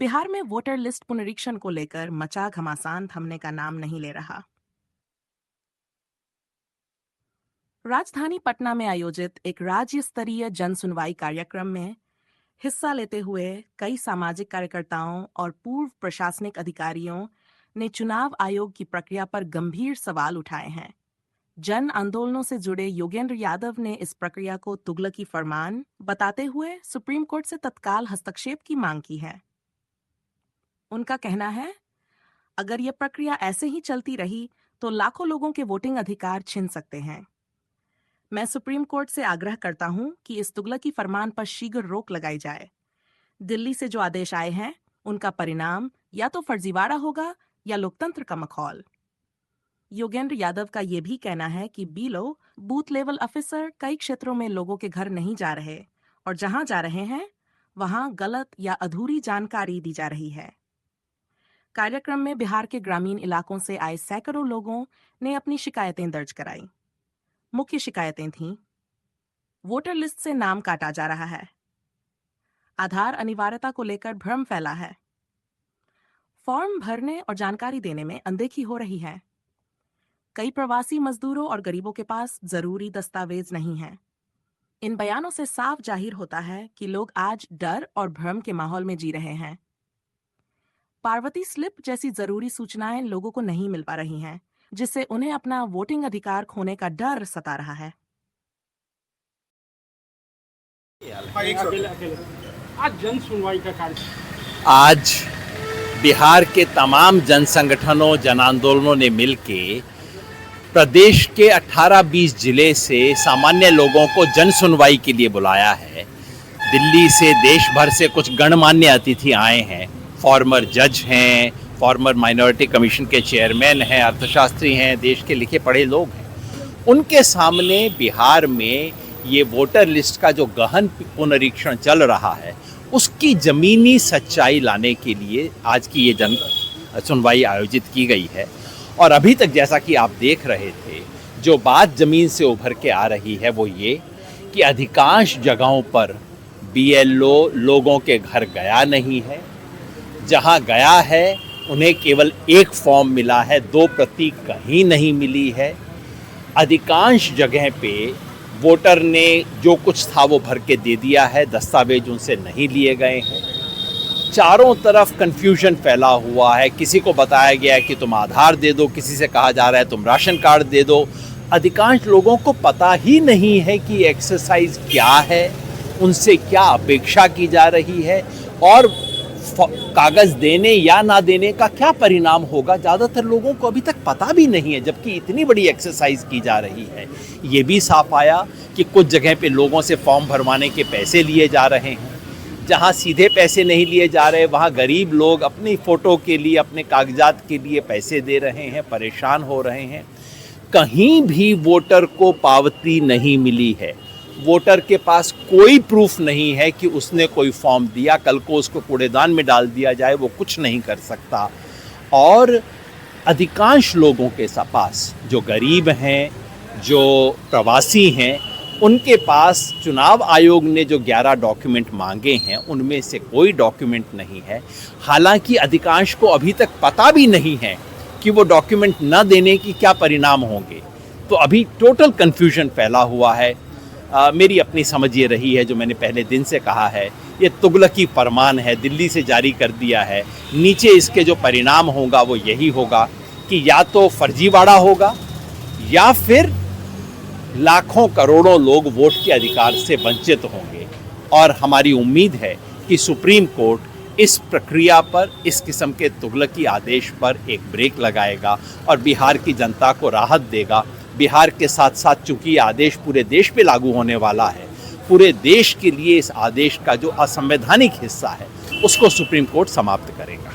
बिहार में voter list पुनरीक्षण को लेकर मचा घमासान थमने का नाम नहीं ले रहा। राजधानी पटना में आयोजित एक राज्य स्तरीय जन सुनवाई कार्यक्रम में हिस्सा लेते हुए कई सामाजिक कार्यकर्ताओं और पूर्व प्रशासनिक अधिकारियों ने चुनाव आयोग की प्रक्रिया पर गंभीर सवाल उठाए हैं। जन आंदोलनों से जुड़े योगेंद्र यादव ने इस प्रक्रिया को तुगलकी फरमान बताते हुए सुप्रीम कोर्ट से तत्काल हस्तक्षेप की मांग की है। उनका कहना है, अगर यह प्रक्रिया ऐसे ही चलती रही तो लाखों लोगों के वोटिंग अधिकार छिन सकते हैं। मैं सुप्रीम कोर्ट से आग्रह करता हूं कि इस तुगलकी फरमान पर शीघ्र रोक लगाई जाए। दिल्ली से जो आदेश आए हैं उनका परिणाम या तो फर्जीवाड़ा होगा या लोकतंत्र का मखौल। योगेंद्र यादव का यह भी कहना है कि बीएलओ बूथ लेवल ऑफिसर कई क्षेत्रों में लोगों के घर नहीं जा रहे और जहां जा रहे हैं वहां गलत या अधूरी जानकारी दी जा रही है। कार्यक्रम में बिहार के ग्रामीण इलाकों से आए सैकड़ों लोगों ने अपनी शिकायतें दर्ज कराई। मुख्य शिकायतें थीं: वोटर लिस्ट से नाम काटा जा रहा है, आधार अनिवार्यता को लेकर भ्रम फैला है, फॉर्म भरने और जानकारी देने में अनदेखी हो रही है, कई प्रवासी मजदूरों और गरीबों के पास जरूरी दस्तावेज नहीं हैं। इन बयानों से साफ जाहिर होता है कि लोग आज डर और भ्रम के माहौल में जी रहे हैं। पार्वती स्लिप जैसी जरूरी सूचनाएं लोगों को नहीं मिल पा रही हैं, जिससे उन्हें अपना वोटिंग अधिकार खोने का डर सता रहा है। आज जन सुनवाई का कार्य, आज बिहार के तमाम जन संगठनों जन आंदोलनों ने मिलके प्रदेश के 18-20 जिले से सामान्य लोगों को जन सुनवाई के लिए बुलाया है। दिल्ली से देश भर से कुछ गणमान्य अतिथि आए हैं। फॉर्मर जज हैं, फॉर्मर माइनॉरिटी कमीशन के चेयरमैन हैं, अर्थशास्त्री हैं, देश के लिखे पढ़े लोग हैं। उनके सामने बिहार में ये वोटर लिस्ट का जो गहन पुनरीक्षण चल रहा है उसकी ज़मीनी सच्चाई लाने के लिए आज की ये जन सुनवाई आयोजित की गई है। और अभी तक जैसा कि आप देख रहे थे, जो बात ज़मीन से उभर के आ रही है वो ये कि अधिकांश जगहों पर बीएलओ लोगों के घर गया नहीं है। जहां गया है उन्हें केवल एक फॉर्म मिला है, 2 प्रति कहीं नहीं मिली है। अधिकांश जगह पे वोटर ने जो कुछ था वो भर के दे दिया है, दस्तावेज उनसे नहीं लिए गए हैं। चारों तरफ कन्फ्यूजन फैला हुआ है। किसी को बताया गया है कि तुम आधार दे दो, किसी से कहा जा रहा है तुम राशन कार्ड दे दो। अधिकांश लोगों को पता ही नहीं है कि एक्सरसाइज क्या है, उनसे क्या अपेक्षा की जा रही है और कागज़ देने या ना देने का क्या परिणाम होगा। ज़्यादातर लोगों को अभी तक पता भी नहीं है, जबकि इतनी बड़ी एक्सरसाइज की जा रही है। ये भी साफ आया कि कुछ जगह पे लोगों से फॉर्म भरवाने के पैसे लिए जा रहे हैं। जहाँ सीधे पैसे नहीं लिए जा रहे वहाँ गरीब लोग अपनी फ़ोटो के लिए, अपने कागजात के लिए पैसे दे रहे हैं, परेशान हो रहे हैं। कहीं भी वोटर को पावती नहीं मिली है। वोटर के पास कोई प्रूफ नहीं है कि उसने कोई फॉर्म दिया, कल को उसको कूड़ेदान में डाल दिया जाए वो कुछ नहीं कर सकता। और अधिकांश लोगों के पास, जो गरीब हैं, जो प्रवासी हैं, उनके पास चुनाव आयोग ने जो 11 डॉक्यूमेंट मांगे हैं उनमें से कोई डॉक्यूमेंट नहीं है। हालांकि अधिकांश को अभी तक पता भी नहीं है कि वो डॉक्यूमेंट न देने की क्या परिणाम होंगे। तो अभी टोटल कन्फ्यूजन फैला हुआ है। मेरी अपनी समझ ये रही है, जो मैंने पहले दिन से कहा है, ये तुगलकी फरमान है, दिल्ली से जारी कर दिया है। नीचे इसके जो परिणाम होगा वो यही होगा कि या तो फर्जीवाड़ा होगा या फिर लाखों करोड़ों लोग वोट के अधिकार से वंचित होंगे। और हमारी उम्मीद है कि सुप्रीम कोर्ट इस प्रक्रिया पर, इस किस्म के तुगलकी आदेश पर एक ब्रेक लगाएगा और बिहार की जनता को राहत देगा। बिहार के साथ साथ चूंकि ये आदेश पूरे देश पे लागू होने वाला है, पूरे देश के लिए इस आदेश का जो असंवैधानिक हिस्सा है उसको सुप्रीम कोर्ट समाप्त करेगा।